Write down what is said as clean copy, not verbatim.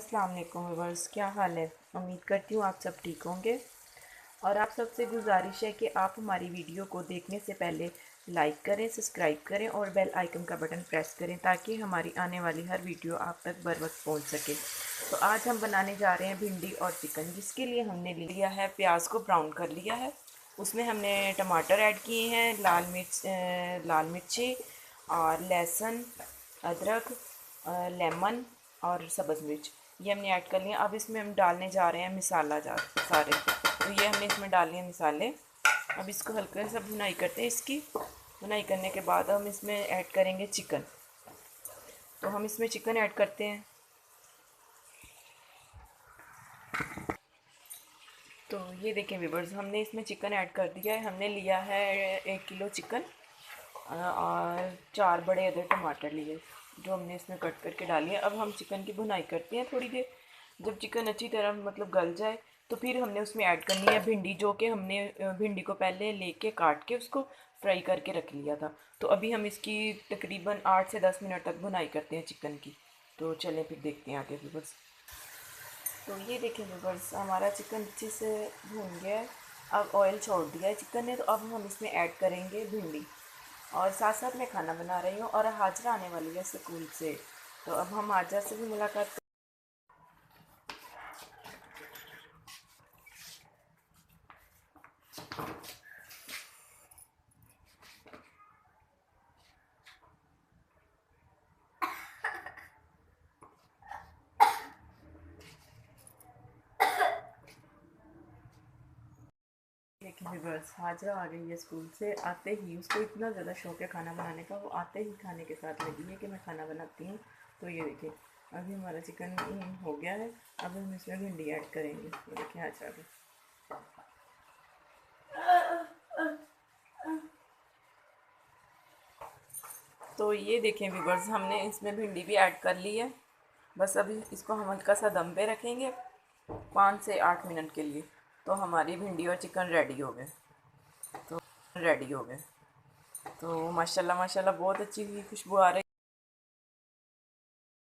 अस्सलाम वालेकुम व्यूअर्स, क्या हाल है। उम्मीद करती हूँ आप सब ठीक होंगे। और आप सबसे गुजारिश है कि आप हमारी वीडियो को देखने से पहले लाइक करें, सब्सक्राइब करें और बेल आइकन का बटन प्रेस करें ताकि हमारी आने वाली हर वीडियो आप तक बर वक्त पहुँच सके। तो आज हम बनाने जा रहे हैं भिंडी और चिकन, जिसके लिए हमने लिया है प्याज को ब्राउन कर लिया है। उसमें हमने टमाटर ऐड किए हैं, लाल मिर्ची और लहसुन, अदरक, लेमन और सब्ज़ मिर्च, ये हमने ऐड कर लिया। अब इसमें हम डालने जा रहे हैं मसाला सारे। तो ये हमने इसमें डाल लिए मसाले। अब इसको हल्का सा भुनाई करते हैं। इसकी भुनाई करने के बाद हम इसमें ऐड करेंगे चिकन। तो हम इसमें चिकन ऐड करते हैं। तो ये देखें व्यूअर्स, हमने इसमें चिकन ऐड कर दिया है। हमने लिया है 1 किलो चिकन और 4 बड़े अदर टमाटर लिए, जो हमने इसमें कट करके डाली है। अब हम चिकन की भुनाई करते हैं थोड़ी देर। जब चिकन अच्छी तरह मतलब गल जाए तो फिर हमने उसमें ऐड करनी है भिंडी, जो कि हमने भिंडी को पहले लेके काट के उसको फ्राई करके रख लिया था। तो अभी हम इसकी तकरीबन 8 से 10 मिनट तक भुनाई करते हैं चिकन की। तो चलें फिर देखते हैं आगे व्यूअर्स। तो ये देखें व्यूअर्स, हमारा चिकन अच्छे से भून गया है। अब ऑयल छोड़ दिया है चिकन ने। तो अब हम इसमें ऐड करेंगे भिंडी। और साथ साथ मैं खाना बना रही हूँ और हाजरा आने वाली है स्कूल से। तो अब हम हाजरा से भी मुलाकात। देखिए व्यूअर्स, हाजरा आ गई है स्कूल से। आते ही उसको इतना ज़्यादा शौक है खाना बनाने का, वो आते ही खाने के साथ लगी है कि मैं खाना बनाती हूँ। तो ये देखिए, अभी हमारा चिकन हो गया है। अब हम इसमें भिंडी ऐड करेंगे। ये देखिए हाजरा भी। तो ये देखें व्यूअर्स, हमने इसमें भिंडी भी ऐड कर ली है। बस अभी इसको हम हल्का सा दम पे रखेंगे 5 से 8 मिनट के लिए। तो हमारी भिंडी और चिकन रेडी हो गए। तो रेडी हो गए। तो माशाल्लाह माशाल्लाह बहुत अच्छी खुशबू आ रही।